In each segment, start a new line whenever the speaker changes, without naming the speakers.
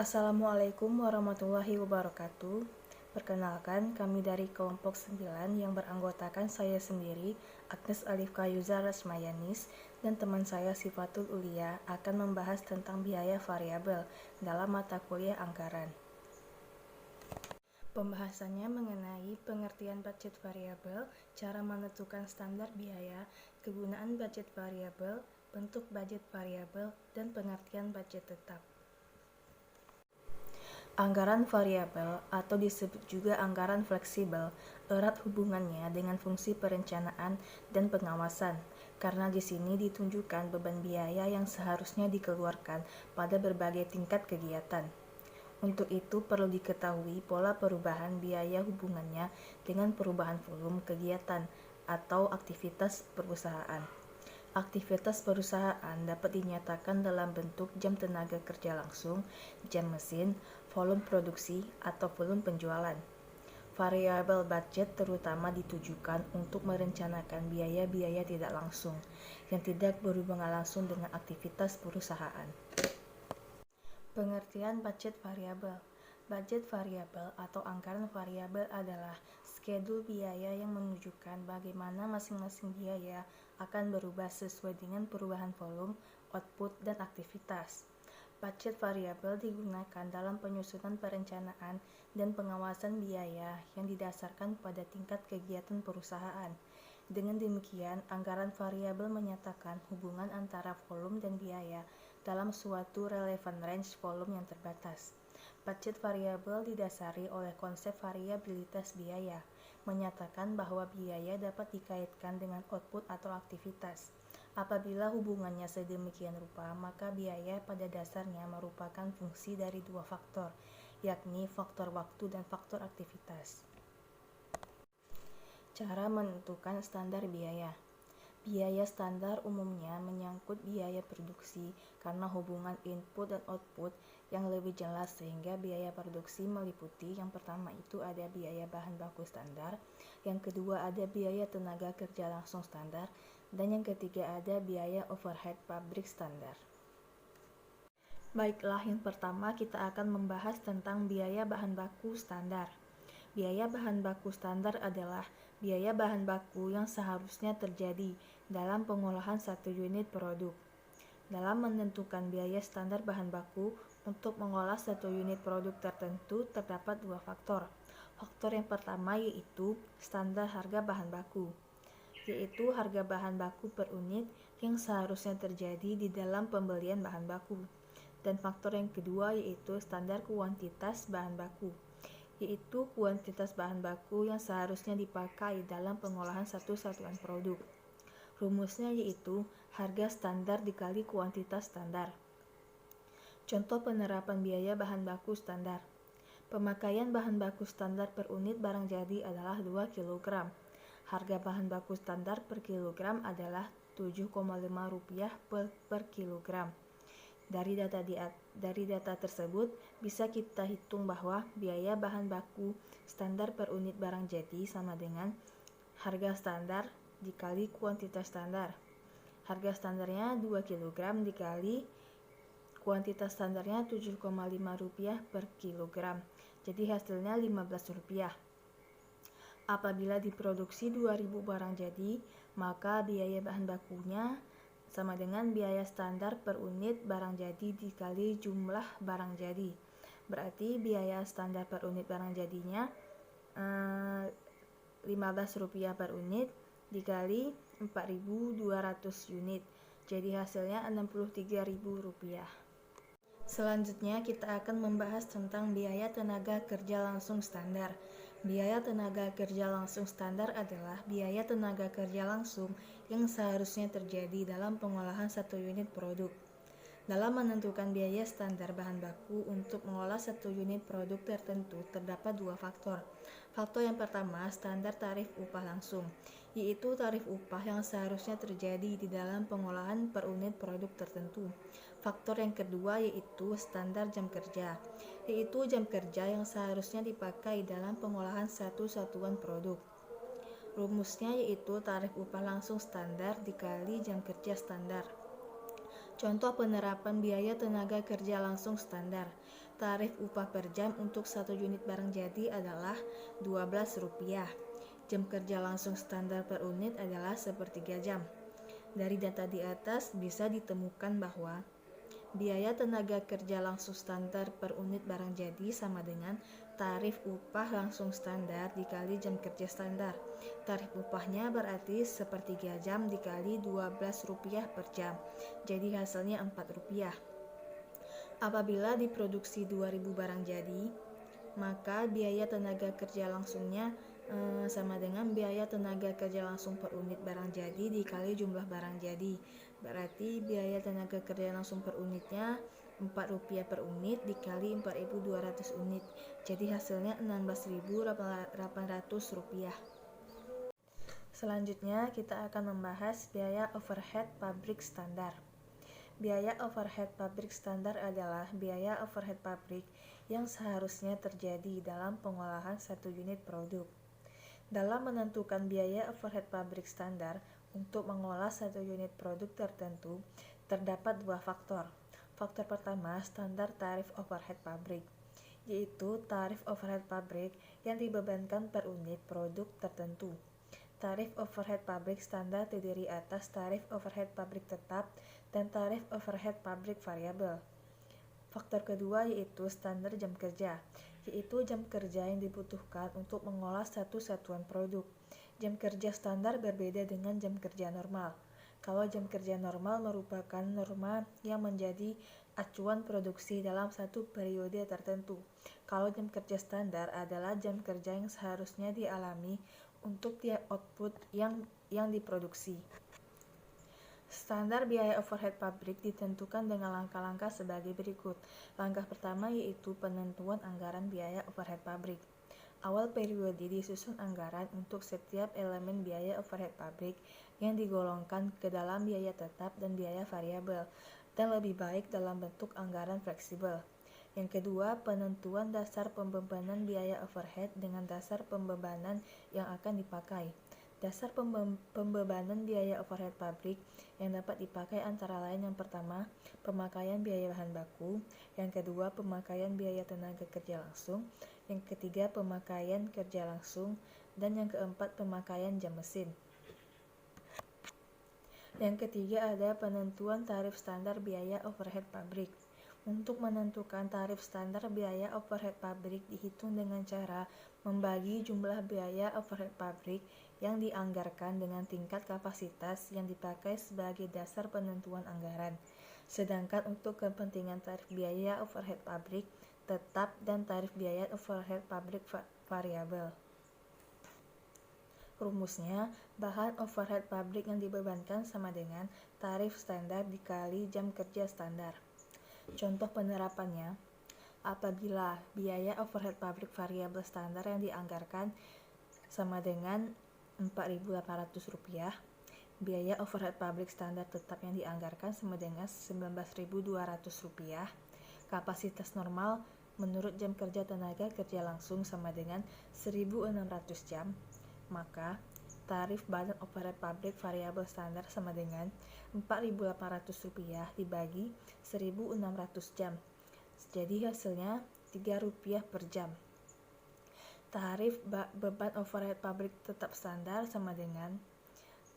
Assalamualaikum warahmatullahi wabarakatuh. Perkenalkan, kami dari kelompok 9 yang beranggotakan saya sendiri, Agnes Alifka Yuza Rasmayanis, dan teman saya Sifatul Ulia akan membahas tentang biaya variabel dalam mata kuliah anggaran. Pembahasannya mengenai pengertian budget variabel, cara menentukan standar biaya, kegunaan budget variabel, bentuk budget variabel, dan pengertian budget tetap. Anggaran variabel atau disebut juga anggaran fleksibel erat hubungannya dengan fungsi perencanaan dan pengawasan, karena di sini ditunjukkan beban biaya yang seharusnya dikeluarkan pada berbagai tingkat kegiatan. Untuk itu perlu diketahui pola perubahan biaya hubungannya dengan perubahan volume kegiatan atau aktivitas perusahaan. Aktivitas perusahaan dapat dinyatakan dalam bentuk jam tenaga kerja langsung, jam mesin, volume produksi, atau volume penjualan. Variabel budget terutama ditujukan untuk merencanakan biaya-biaya tidak langsung, yang tidak berhubungan langsung dengan aktivitas perusahaan. Pengertian budget variabel. Budget variabel atau anggaran variabel adalah skedul biaya yang menunjukkan bagaimana masing-masing biaya akan berubah sesuai dengan perubahan volume, output, dan aktivitas. Budget variabel digunakan dalam penyusunan perencanaan dan pengawasan biaya yang didasarkan pada tingkat kegiatan perusahaan. Dengan demikian, anggaran variabel menyatakan hubungan antara volume dan biaya dalam suatu relevan range volume yang terbatas. Budget variabel didasari oleh konsep variabilitas biaya, menyatakan bahwa biaya dapat dikaitkan dengan output atau aktivitas. Apabila hubungannya sedemikian rupa, maka biaya pada dasarnya merupakan fungsi dari dua faktor, yakni faktor waktu dan faktor aktivitas. Cara menentukan standar biaya. Biaya standar umumnya menyangkut biaya produksi karena hubungan input dan output yang lebih jelas, sehingga biaya produksi meliputi yang pertama itu ada biaya bahan baku standar, yang kedua ada biaya tenaga kerja langsung standar, dan yang ketiga ada biaya overhead pabrik standar. Baiklah, yang pertama kita akan membahas tentang biaya bahan baku standar. Biaya bahan baku standar adalah biaya bahan baku yang seharusnya terjadi dalam pengolahan satu unit produk. Dalam menentukan biaya standar bahan baku untuk mengolah satu unit produk tertentu terdapat dua faktor. Faktor yang pertama yaitu standar harga bahan baku, yaitu harga bahan baku per unit yang seharusnya terjadi di dalam pembelian bahan baku. Dan faktor yang kedua yaitu standar kuantitas bahan baku, yaitu kuantitas bahan baku yang seharusnya dipakai dalam pengolahan satu satuan produk. Rumusnya yaitu harga standar dikali kuantitas standar. Contoh penerapan biaya bahan baku standar. Pemakaian bahan baku standar per unit barang jadi adalah 2 kg. Harga bahan baku standar per kilogram adalah Rp7,5 per kilogram. Dari data tersebut bisa kita hitung bahwa biaya bahan baku standar per unit barang jadi sama dengan harga standar dikali kuantitas standar. Harga standarnya 2 kg dikali kuantitas standarnya Rp7,5 per kilogram. Jadi hasilnya Rp15. Apabila diproduksi 2.000 barang jadi, maka biaya bahan bakunya sama dengan biaya standar per unit barang jadi dikali jumlah barang jadi. Berarti biaya standar per unit barang jadinya Rp15 per unit dikali 4.200 unit. Jadi hasilnya Rp63.000. Selanjutnya kita akan membahas tentang biaya tenaga kerja langsung standar. Biaya tenaga kerja langsung standar adalah biaya tenaga kerja langsung yang seharusnya terjadi dalam pengolahan satu unit produk. Dalam menentukan biaya standar bahan baku untuk mengolah satu unit produk tertentu terdapat dua faktor. Faktor yang pertama standar tarif upah langsung, yaitu tarif upah yang seharusnya terjadi di dalam pengolahan per unit produk tertentu. Faktor yang kedua yaitu standar jam kerja, yaitu jam kerja yang seharusnya dipakai dalam pengolahan satu satuan produk. Rumusnya yaitu tarif upah langsung standar dikali jam kerja standar. Contoh penerapan biaya tenaga kerja langsung standar. Tarif upah per jam untuk 1 unit barang jadi adalah Rp12. Jam kerja langsung standar per unit adalah sepertiga jam. Dari data di atas bisa ditemukan bahwa biaya tenaga kerja langsung standar per unit barang jadi sama dengan tarif upah langsung standar dikali jam kerja standar. Tarif upahnya berarti sepertiga jam dikali Rp12 per jam. Jadi hasilnya Rp4. Apabila diproduksi 2000 barang jadi, maka biaya tenaga kerja langsungnya sama dengan biaya tenaga kerja langsung per unit barang jadi dikali jumlah barang jadi. Berarti biaya tenaga kerja langsung per unitnya Rp4 per unit dikali 4.200 unit. Jadi hasilnya Rp16.800. Selanjutnya kita akan membahas biaya overhead pabrik standar. Biaya overhead pabrik standar adalah biaya overhead pabrik yang seharusnya terjadi dalam pengolahan satu unit produk. Dalam menentukan biaya overhead pabrik standar untuk mengolah satu unit produk tertentu, terdapat dua faktor. Faktor pertama, standar tarif overhead pabrik, yaitu tarif overhead pabrik yang dibebankan per unit produk tertentu. Tarif overhead pabrik standar terdiri atas tarif overhead pabrik tetap dan tarif overhead pabrik variabel. Faktor kedua yaitu standar jam kerja, yaitu jam kerja yang dibutuhkan untuk mengolah satu satuan produk. Jam kerja standar berbeda dengan jam kerja normal. Kalau jam kerja normal merupakan norma yang menjadi acuan produksi dalam satu periode tertentu. Kalau jam kerja standar adalah jam kerja yang seharusnya dialami untuk tiap output yang diproduksi. Standar biaya overhead pabrik ditentukan dengan langkah-langkah sebagai berikut. Langkah pertama yaitu penentuan anggaran biaya overhead pabrik. Awal periode disusun anggaran untuk setiap elemen biaya overhead pabrik yang digolongkan ke dalam biaya tetap dan biaya variabel, dan lebih baik dalam bentuk anggaran fleksibel. Yang kedua, penentuan dasar pembebanan biaya overhead dengan dasar pembebanan yang akan dipakai. Dasar pembebanan biaya overhead pabrik yang dapat dipakai antara lain yang pertama, pemakaian biaya bahan baku, yang kedua, pemakaian biaya tenaga kerja langsung, yang ketiga, pemakaian kerja langsung, dan yang keempat, pemakaian jam mesin. Yang ketiga ada penentuan tarif standar biaya overhead pabrik. Untuk menentukan tarif standar biaya overhead pabrik dihitung dengan cara membagi jumlah biaya overhead pabrik yang dianggarkan dengan tingkat kapasitas yang dipakai sebagai dasar penentuan anggaran. Sedangkan untuk kepentingan tarif biaya overhead pabrik tetap dan tarif biaya overhead pabrik variabel. Rumusnya, bahan overhead pabrik yang dibebankan sama dengan tarif standar dikali jam kerja standar. Contoh penerapannya, apabila biaya overhead pabrik variabel standar yang dianggarkan sama dengan Rp4.800, biaya overhead pabrik standar tetap yang dianggarkan sama dengan Rp19.200, kapasitas normal menurut jam kerja tenaga kerja langsung sama dengan 1.600 jam, maka tarif badan overhead pabrik variabel standar sama dengan Rp4.800 dibagi 1.600 jam. Jadi hasilnya Rp3 per jam. Tarif beban overhead pabrik tetap standar sama dengan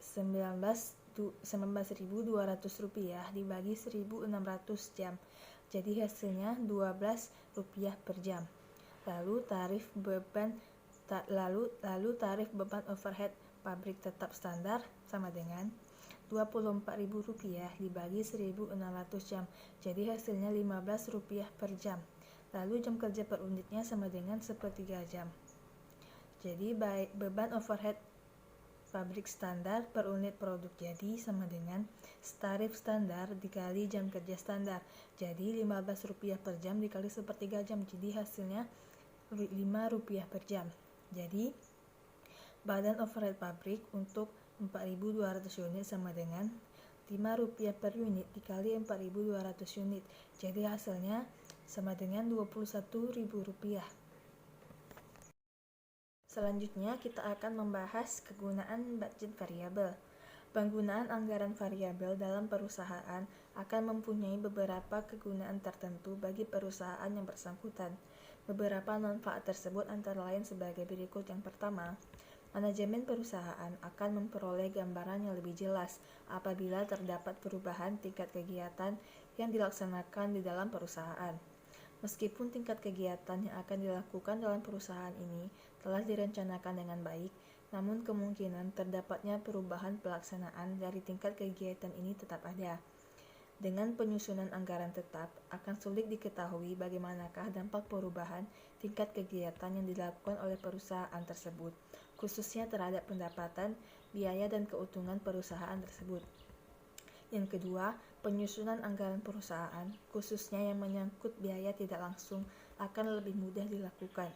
Rp19.200 dibagi 1.600 jam. Jadi hasilnya Rp12 per jam. Lalu tarif beban overhead pabrik tetap standar sama dengan Rp24.000 dibagi 1.600 jam. Jadi hasilnya Rp15 per jam. Lalu jam kerja per unitnya sama dengan sepertiga jam. Jadi beban overhead pabrik standar per unit produk jadi sama dengan tarif standar dikali jam kerja standar. Jadi Rp15 per jam dikali sepertiga jam. Jadi hasilnya Rp5 per jam. Jadi badan overhead pabrik untuk 4.200 unit sama dengan Rp5 per unit dikali 4.200 unit. Jadi hasilnya sama dengan Rp21.000. Selanjutnya kita akan membahas kegunaan budget variabel. Penggunaan anggaran variabel dalam perusahaan akan mempunyai beberapa kegunaan tertentu bagi perusahaan yang bersangkutan. Beberapa manfaat tersebut antara lain sebagai berikut. Yang pertama, manajemen perusahaan akan memperoleh gambaran yang lebih jelas apabila terdapat perubahan tingkat kegiatan yang dilaksanakan di dalam perusahaan. Meskipun tingkat kegiatan yang akan dilakukan dalam perusahaan ini telah direncanakan dengan baik, namun kemungkinan terdapatnya perubahan pelaksanaan dari tingkat kegiatan ini tetap ada. Dengan penyusunan anggaran tetap, akan sulit diketahui bagaimanakah dampak perubahan tingkat kegiatan yang dilakukan oleh perusahaan tersebut, khususnya terhadap pendapatan, biaya, dan keuntungan perusahaan tersebut. Yang kedua, penyusunan anggaran perusahaan, khususnya yang menyangkut biaya tidak langsung, akan lebih mudah dilakukan.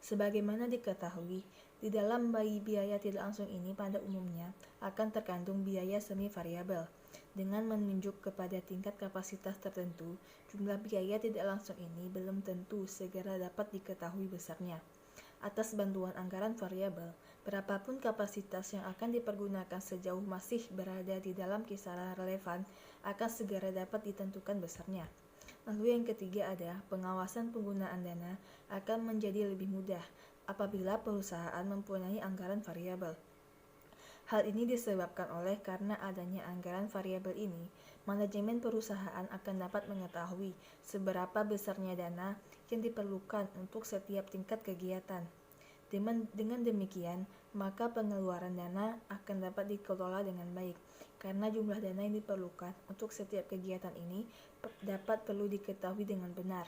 Sebagaimana diketahui, di dalam biaya tidak langsung ini pada umumnya akan terkandung biaya semi variabel. Dengan menunjuk kepada tingkat kapasitas tertentu, jumlah biaya tidak langsung ini belum tentu segera dapat diketahui besarnya. Atas bantuan anggaran variabel, berapapun kapasitas yang akan dipergunakan sejauh masih berada di dalam kisaran relevan akan segera dapat ditentukan besarnya. Lalu yang ketiga ada pengawasan penggunaan dana akan menjadi lebih mudah apabila perusahaan mempunyai anggaran variabel. Hal ini disebabkan oleh karena adanya anggaran variabel ini, manajemen perusahaan akan dapat mengetahui seberapa besarnya dana yang diperlukan untuk setiap tingkat kegiatan. Dengan demikian, maka pengeluaran dana akan dapat dikelola dengan baik, karena jumlah dana yang diperlukan untuk setiap kegiatan ini dapat perlu diketahui dengan benar.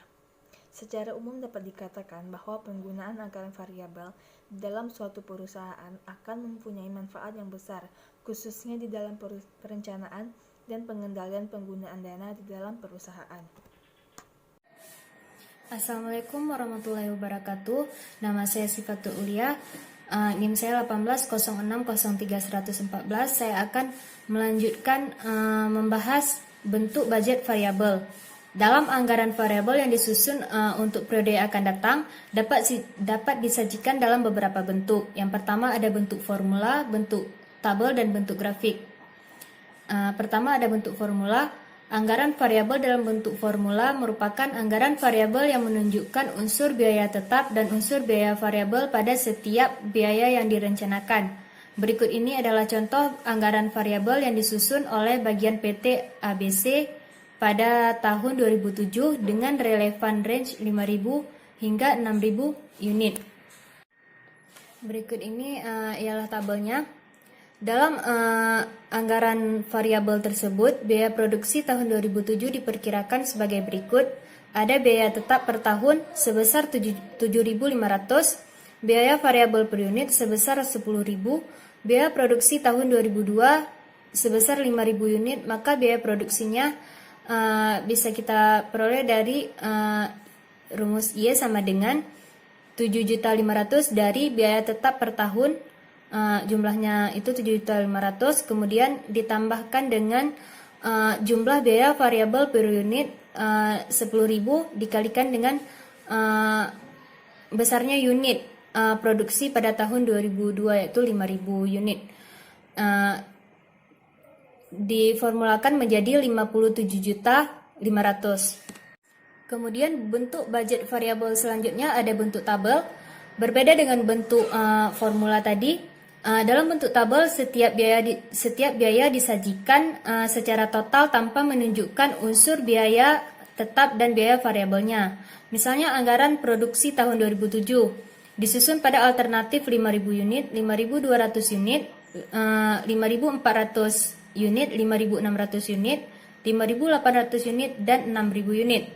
Secara umum dapat dikatakan bahwa penggunaan anggaran variabel dalam suatu perusahaan akan mempunyai manfaat yang besar, khususnya di dalam perencanaan dan pengendalian penggunaan dana di dalam perusahaan.
Assalamualaikum warahmatullahi wabarakatuh. Nama saya Sifatul Ulia. NIM saya 180603114. Saya akan melanjutkan membahas bentuk budget variabel. Dalam anggaran variabel yang disusun untuk periode yang akan datang dapat disajikan dalam beberapa bentuk. Yang pertama ada bentuk formula, bentuk tabel, dan bentuk grafik. Pertama ada bentuk formula. Anggaran variabel dalam bentuk formula merupakan anggaran variabel yang menunjukkan unsur biaya tetap dan unsur biaya variabel pada setiap biaya yang direncanakan. Berikut ini adalah contoh anggaran variabel yang disusun oleh bagian PT ABC pada tahun 2007 dengan relevan range 5.000 hingga 6.000 unit. Berikut ini ialah tabelnya. Dalam anggaran variabel tersebut, biaya produksi tahun 2007 diperkirakan sebagai berikut. Ada biaya tetap per tahun sebesar 7.500, biaya variabel per unit sebesar 10.000, biaya produksi tahun 2002 sebesar 5.000 unit, maka biaya produksinya bisa kita peroleh dari rumus Y sama dengan 7.500 dari biaya tetap per tahun, jumlahnya itu 7.500, kemudian ditambahkan dengan jumlah biaya variabel per unit 10.000 dikalikan dengan besarnya unit produksi pada tahun 2002 yaitu 5.000 unit. Diformulakan menjadi 57.500. Kemudian bentuk budget variabel selanjutnya ada bentuk tabel. Berbeda dengan bentuk formula tadi, dalam bentuk tabel setiap biaya disajikan secara total tanpa menunjukkan unsur biaya tetap dan biaya variabelnya. Misalnya anggaran produksi tahun 2007 disusun pada alternatif 5.000 unit, 5.200 unit, 5.400 unit, 5.600 unit, 5.800 unit, dan 6.000 unit.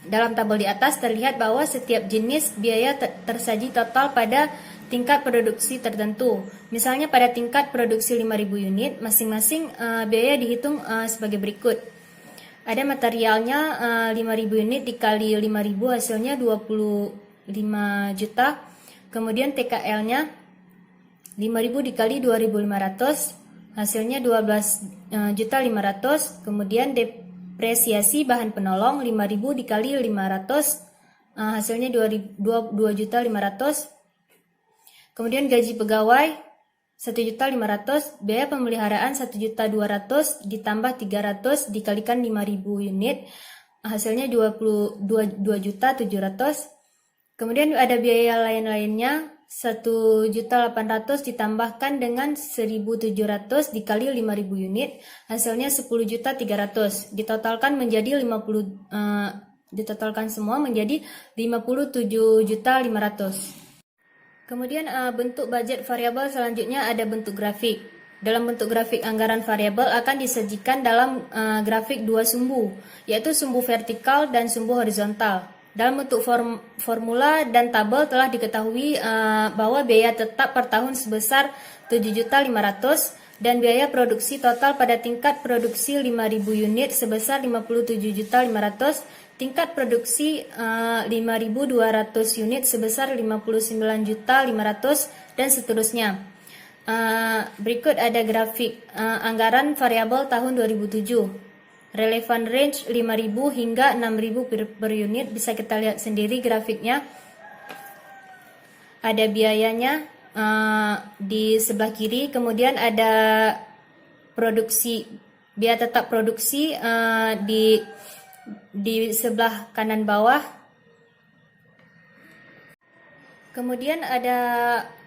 Dalam tabel di atas terlihat bahwa setiap jenis biaya tersaji total pada tingkat produksi tertentu. Misalnya pada tingkat produksi 5.000 unit, masing-masing biaya dihitung sebagai berikut. Ada materialnya 5.000 unit dikali 5.000 hasilnya 25 juta. Kemudian TKL-nya 5.000 dikali 2.500 hasilnya 12.500. Kemudian depresiasi bahan penolong 5.000 dikali 500 hasilnya 2.500. Kemudian gaji pegawai 1.500.000, biaya pemeliharaan 1.200.000 ditambah 300 dikalikan 5.000 unit, hasilnya 22.700.000. Kemudian ada biaya lain-lainnya 1.800.000 ditambahkan dengan 1.700 dikali 5.000 unit, hasilnya 10.300.000. Ditotalkan semua menjadi 57.500.000. Kemudian bentuk budget variabel selanjutnya ada bentuk grafik. Dalam bentuk grafik anggaran variabel akan disajikan dalam grafik dua sumbu, yaitu sumbu vertikal dan sumbu horizontal. Dalam bentuk formula dan tabel telah diketahui bahwa biaya tetap per tahun sebesar 7.500.000 dan biaya produksi total pada tingkat produksi 5.000 unit sebesar 57.500.000, tingkat produksi 5.200 unit sebesar 59.500.000, dan seterusnya. Berikut ada grafik anggaran variabel tahun 2007. Relevan range 5.000 hingga 6.000 per unit, bisa kita lihat sendiri grafiknya. Ada biayanya di sebelah kiri, kemudian ada produksi, biaya tetap produksi di sebelah kanan bawah. Kemudian ada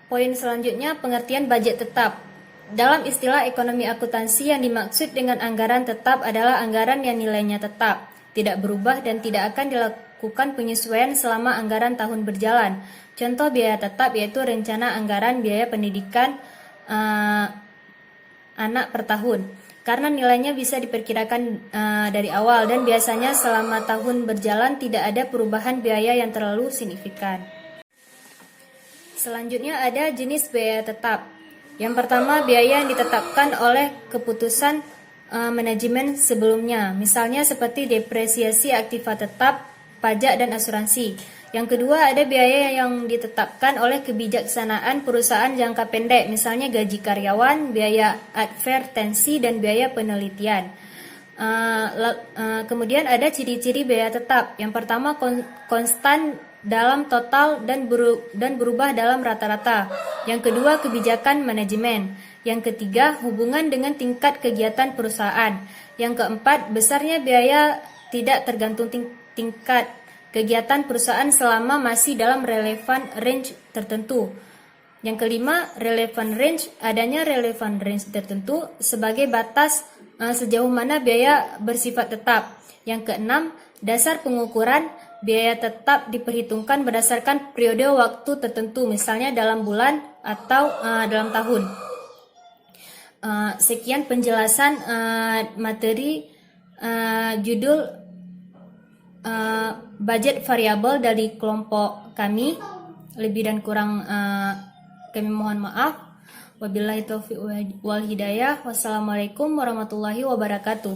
poin selanjutnya, pengertian budget tetap. Dalam istilah ekonomi akuntansi, yang dimaksud dengan anggaran tetap adalah anggaran yang nilainya tetap, tidak berubah dan tidak akan dilakukan penyesuaian selama anggaran tahun berjalan. Contoh biaya tetap yaitu rencana anggaran biaya pendidikan anak per tahun, karena nilainya bisa diperkirakan dari awal dan biasanya selama tahun berjalan tidak ada perubahan biaya yang terlalu signifikan. Selanjutnya ada jenis biaya tetap. Yang pertama, biaya yang ditetapkan oleh keputusan manajemen sebelumnya, misalnya seperti depresiasi aktiva tetap, pajak, dan asuransi. Yang kedua, ada biaya yang ditetapkan oleh kebijaksanaan perusahaan jangka pendek, misalnya gaji karyawan, biaya advertensi, dan biaya penelitian. Kemudian ada ciri-ciri biaya tetap. Yang pertama, konstan dalam total dan berubah dalam rata-rata. Yang kedua, kebijakan manajemen. Yang ketiga, hubungan dengan tingkat kegiatan perusahaan. Yang keempat, besarnya biaya tidak tergantung tingkat kegiatan perusahaan selama masih dalam relevan range tertentu. Yang kelima, relevan range, adanya relevan range tertentu sebagai batas sejauh mana biaya bersifat tetap. Yang keenam, dasar pengukuran biaya tetap diperhitungkan berdasarkan periode waktu tertentu, misalnya dalam bulan atau dalam tahun. Sekian penjelasan materi judul budget variabel dari kelompok kami. Lebih dan kurang kami mohon maaf. Wabillahi taufiq wal hidayah. Wassalamualaikum warahmatullahi wabarakatuh.